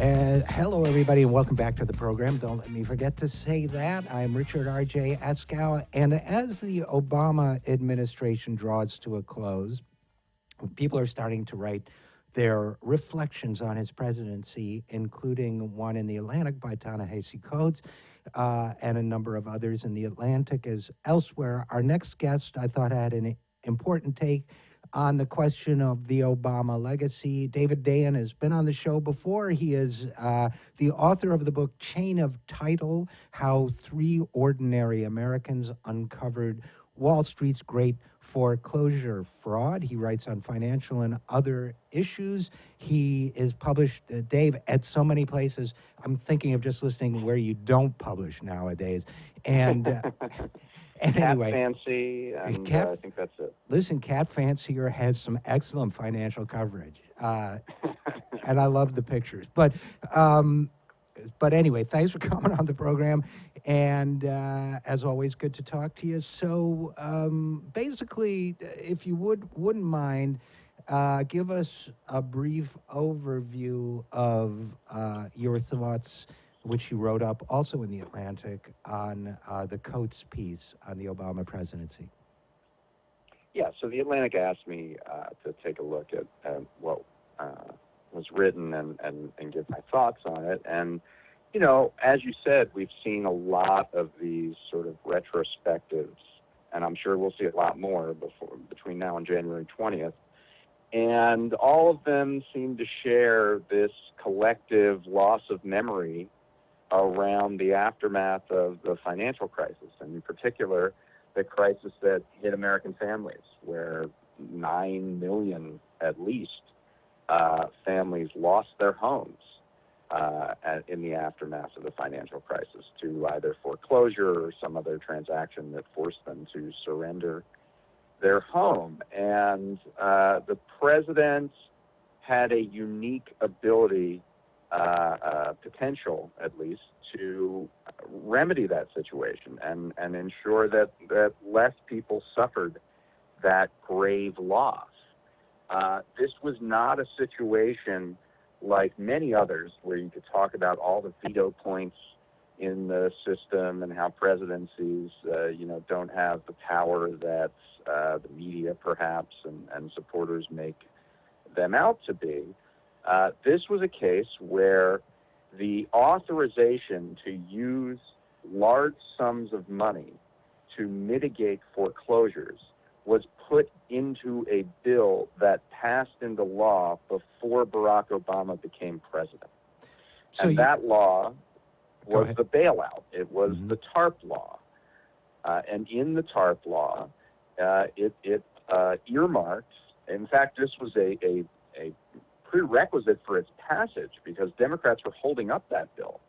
Hello, everybody, and welcome back to the program. Don't let me forget to say that. I'm Richard RJ Eskow, and as the Obama administration draws to a close, people are starting to write their reflections on his presidency, including one in The Atlantic by Ta-Nehisi Coates, and a number of others in The Atlantic as elsewhere. Our next guest, I thought, had an important take on the question of the Obama legacy. David Dayen has been on the show before. He is the author of the book Chain of Title, How Three Ordinary Americans Uncovered Wall Street's Great Foreclosure Fraud. He writes on financial and other issues. He is published, Dave, at so many places. I'm thinking of just listening where you don't publish nowadays. And and anyway, Cat Fancy, and I think that's it. Listen, Cat Fancier has some excellent financial coverage, and I love the pictures. But anyway, thanks for coming on the program, and as always, good to talk to you. So basically, if you wouldn't mind, give us a brief overview of your thoughts, which you wrote up also in The Atlantic, on the Coates piece on the Obama presidency. Yeah, so The Atlantic asked me to take a look at what was written and give my thoughts on it. And, you know, as you said, we've seen a lot of these sort of retrospectives, and I'm sure we'll see a lot more between now and January 20th. And all of them seem to share this collective loss of memory around the aftermath of the financial crisis, and in particular, the crisis that hit American families, where 9 million, at least, families lost their homes in the aftermath of the financial crisis to either foreclosure or some other transaction that forced them to surrender their home. And the president had a unique ability, potential at least, to remedy that situation and ensure that less people suffered that grave loss. This was not a situation like many others where you could talk about all the veto points in the system and how presidencies, don't have the power that the media perhaps and supporters make them out to be. This was a case where the authorization to use large sums of money to mitigate foreclosures was put into a bill that passed into law before Barack Obama became president. So that law was the bailout. It was the TARP law. And in the TARP law, it earmarked, in fact, this was a prerequisite for its passage because Democrats were holding up that bill.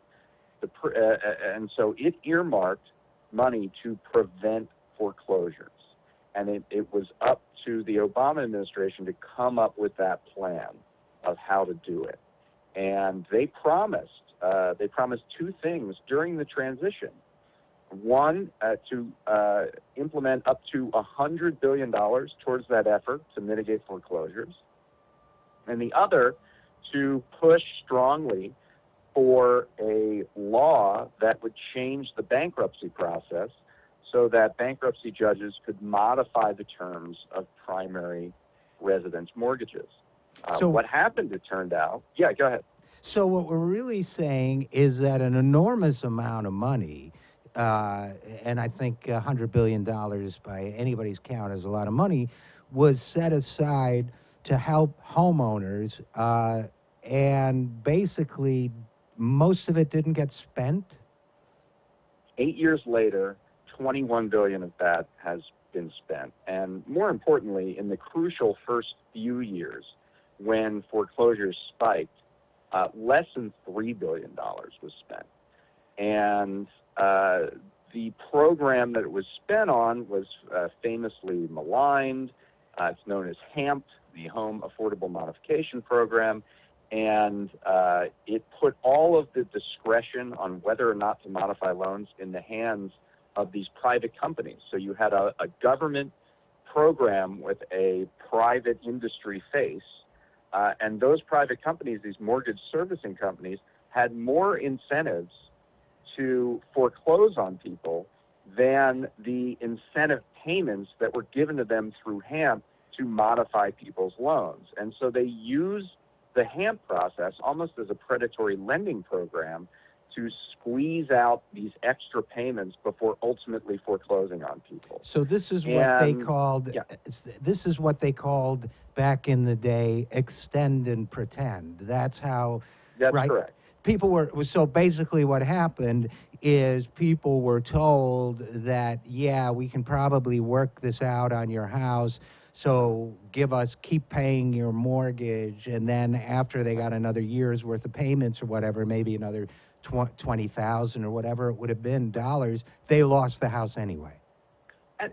And so it earmarked money to prevent foreclosures. And it was up to the Obama administration to come up with that plan of how to do it. And they promised two things during the transition. One, to implement up to $100 billion towards that effort to mitigate foreclosures. And the other, to push strongly for a law that would change the bankruptcy process so that bankruptcy judges could modify the terms of primary residence mortgages. So what happened, it turned out... Yeah, go ahead. So what we're really saying is that an enormous amount of money, and I think $100 billion by anybody's count is a lot of money, was set aside to help homeowners, and basically most of it didn't get spent. 8 years later, $21 billion of that has been spent. And more importantly, in the crucial first few years when foreclosures spiked, less than $3 billion was spent. And the program that it was spent on was famously maligned. It's known as HAMP, the Home Affordable Modification Program, and it put all of the discretion on whether or not to modify loans in the hands of these private companies. So you had a government program with a private industry face And those private companies, these mortgage servicing companies, had more incentives to foreclose on people than the incentive payments that were given to them through HAMP to modify people's loans. And so they used the HAMP process almost as a predatory lending program to squeeze out these extra payments before ultimately foreclosing on people. So this is what they And called. yeah, This is what they called back in the day, extend and pretend. That's how, that's right? correct. People were so basically what happened is people were told that, yeah, we can probably work this out on your house, so keep paying your mortgage, and then after they got another year's worth of payments or whatever, maybe another 20,000 or whatever it would have been dollars, they lost the house anyway.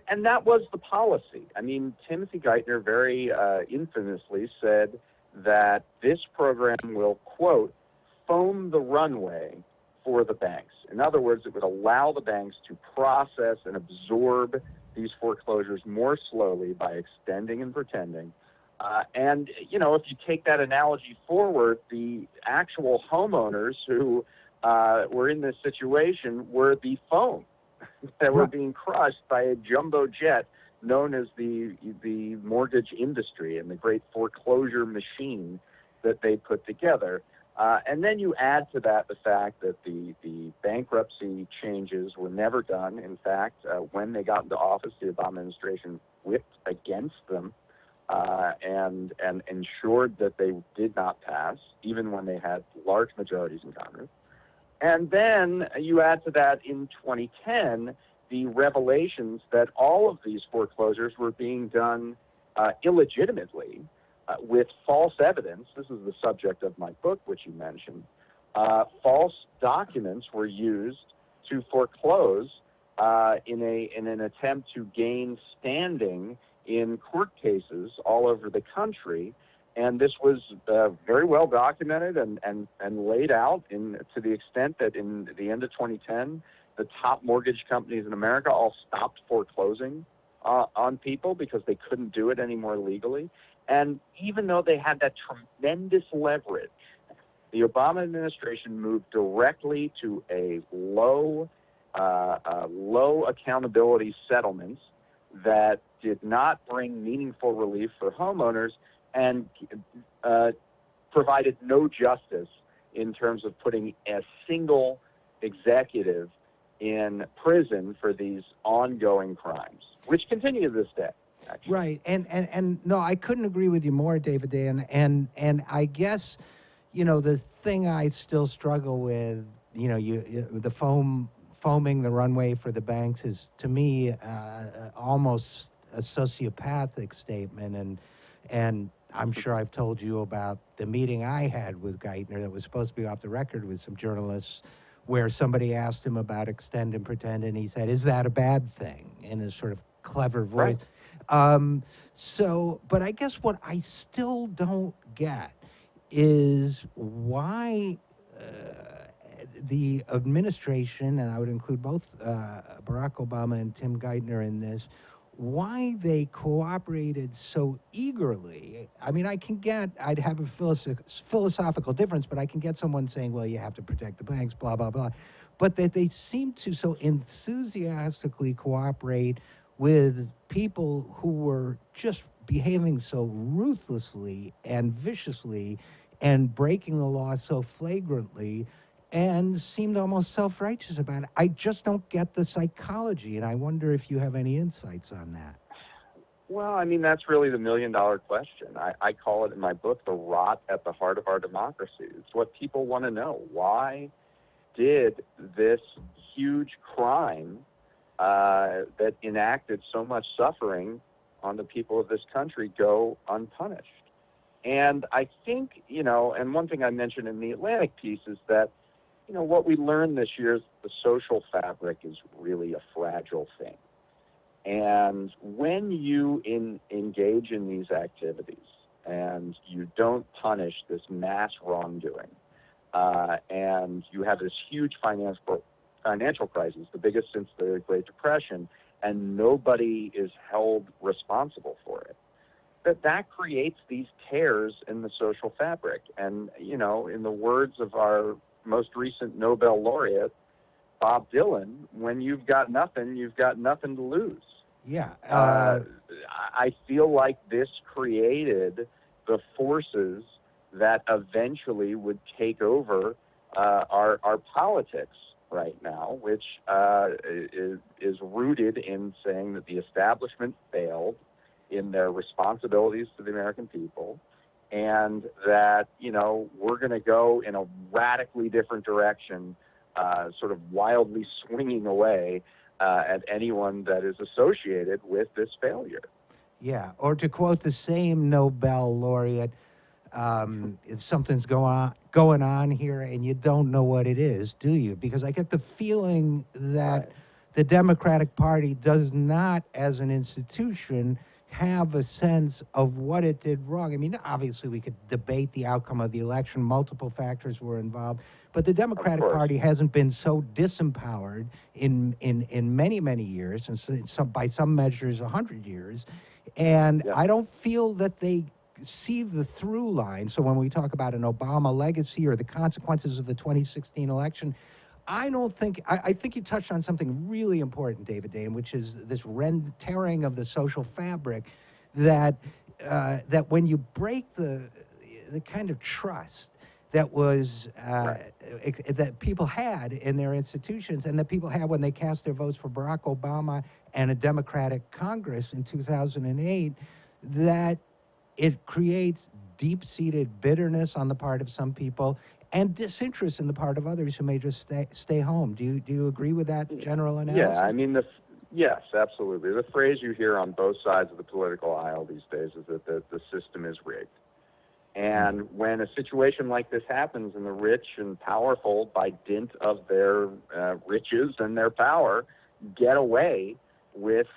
And that was the policy. I mean, Timothy Geithner very infamously said that this program will, quote, foam the runway for the banks. In other words, it would allow the banks to process and absorb these foreclosures more slowly by extending and pretending. And, you know, if you take that analogy forward, the actual homeowners who were in this situation were the foam that were being crushed by a jumbo jet known as the mortgage industry and the great foreclosure machine that they put together. And then you add to that the fact that the bankruptcy changes were never done. In fact, when they got into office, the Obama administration whipped against them and ensured that they did not pass, even when they had large majorities in Congress. And then you add to that in 2010 the revelations that all of these foreclosures were being done illegitimately with false evidence. This is the subject of my book, which you mentioned. False documents were used to foreclose in an attempt to gain standing in court cases all over the country. And this was very well documented and laid out to the extent that in the end of 2010, the top mortgage companies in America all stopped foreclosing on people because they couldn't do it anymore legally. And even though they had that tremendous leverage, the Obama administration moved directly to a low accountability settlements that did not bring meaningful relief for homeowners and provided no justice in terms of putting a single executive in prison for these ongoing crimes, which continue to this day. Actually. Right, and no, I couldn't agree with you more, David Dayen. And I guess, you know, the thing I still struggle with, you know, the foaming the runway for the banks is, to me, almost a sociopathic statement. And I'm sure I've told you about the meeting I had with Geithner that was supposed to be off the record with some journalists, where somebody asked him about extend and pretend, and he said, "Is that a bad thing?" in his sort of clever voice. Right. But I guess what I still don't get is why the administration, and I would include both Barack Obama and Tim Geithner in this, why they cooperated so eagerly. I mean, I'd have a philosophical difference, but I can get someone saying, well, you have to protect the banks, blah, blah, blah. But that they seem to so enthusiastically cooperate with people who were just behaving so ruthlessly and viciously and breaking the law so flagrantly, and seemed almost self-righteous about it. I just don't get the psychology, and I wonder if you have any insights on that. Well, I mean, that's really the million-dollar question. I call it in my book the rot at the heart of our democracy. It's what people want to know. Why did this huge crime that enacted so much suffering on the people of this country go unpunished? And I think, you know, and one thing I mentioned in the Atlantic piece is that, you know, what we learned this year is the social fabric is really a fragile thing. And when you engage in these activities and you don't punish this mass wrongdoing, and you have this huge financial crisis, the biggest since the Great Depression, and nobody is held responsible for it, that creates these tears in the social fabric. And, you know, in the words of our most recent Nobel laureate, Bob Dylan, when you've got nothing to lose. Yeah. I feel like this created the forces that eventually would take over our politics right now, which is rooted in saying that the establishment failed in their responsibilities to the American people, and that, you know, we're going to go in a radically different direction, sort of wildly swinging away at anyone that is associated with this failure. Yeah. Or to quote the same Nobel laureate, if something's going on here and you don't know what it is, do you? Because I get the feeling that Right. the Democratic Party does not, as an institution, have a sense of what it did wrong. I mean, obviously, we could debate the outcome of the election. Multiple factors were involved. But the Democratic course. Party hasn't been so disempowered in many, many years, and by some measures, 100 years. And Yeah. I don't feel that they see the through line. So when we talk about an Obama legacy or the consequences of the 2016 election, I don't think, I think you touched on something really important, David Dayen, which is this tearing of the social fabric, that that when you break the kind of trust that was that people had in their institutions, and that people had when they cast their votes for Barack Obama and a Democratic Congress in 2008, that it creates deep-seated bitterness on the part of some people and disinterest in the part of others who may just stay home. Do you agree with that general analysis? Yeah, I mean, yes, absolutely. The phrase you hear on both sides of the political aisle these days is that the system is rigged. And when a situation like this happens and the rich and powerful, by dint of their riches and their power, get away with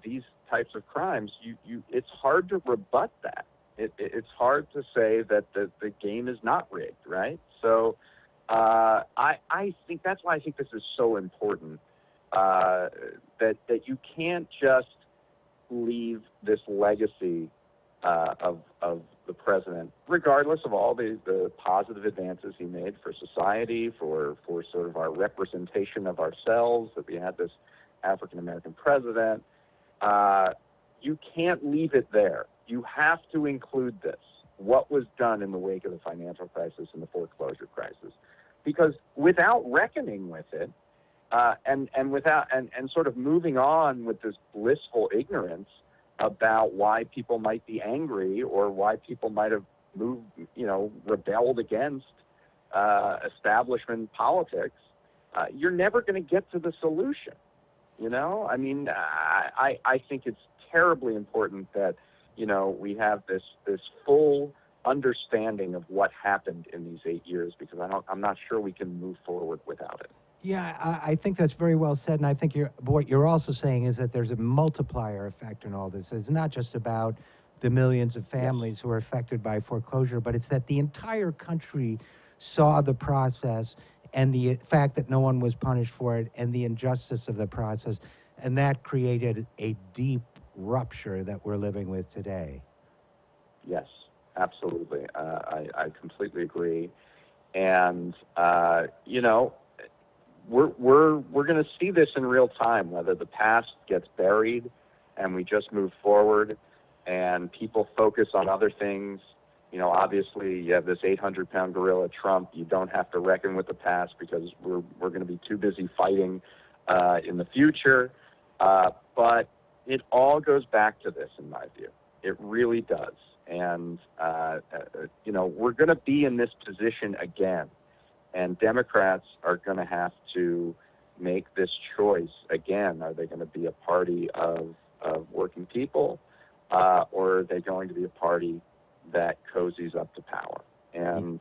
these types of crimes, it's hard to rebut that. It's hard to say that the game is not rigged, right? So I think that's why I think this is so important, that you can't just leave this legacy of the president, regardless of all the positive advances he made for society, for sort of our representation of ourselves, that we had this African-American president. You can't leave it there. You have to include this, what was done in the wake of the financial crisis and the foreclosure crisis, because without reckoning with it, and sort of moving on with this blissful ignorance about why people might be angry or why people might have rebelled against establishment politics, you're never going to get to the solution. You know, I mean, I think it's terribly important that, you know, we have this full understanding of what happened in these 8 years, because I'm not sure we can move forward without it. Yeah, I think that's very well said, and I think what you're also saying is that there's a multiplier effect in all this. It's not just about the millions of families who are affected by foreclosure, but it's that the entire country saw the process and the fact that no one was punished for it and the injustice of the process, and that created a deep rupture that we're living with today. Yes, absolutely. I completely agree. And, you know, we're going to see this in real time, whether the past gets buried and we just move forward and people focus on other things. You know, obviously you have this 800-pound gorilla, Trump. You don't have to reckon with the past because we're going to be too busy fighting in the future. But it all goes back to this, in my view. It really does. And, you know, we're going to be in this position again. And Democrats are going to have to make this choice again. Are they going to be a party of working people, or are they going to be a party that cozies up to power? And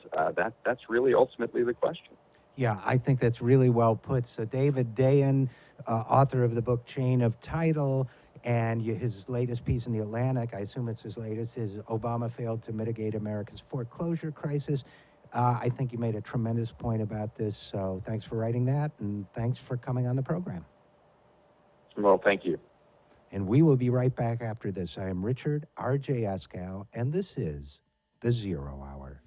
that's really ultimately the question. Yeah, I think that's really well put. So David Dayen, author of the book Chain of Title, and his latest piece in The Atlantic, I assume it's his latest, is Obama Failed to Mitigate America's Foreclosure Crisis. I think you made a tremendous point about this, so thanks for writing that, and thanks for coming on the program. Well, thank you. And we will be right back after this. I am Richard RJ Eskow, and this is the Zero Hour.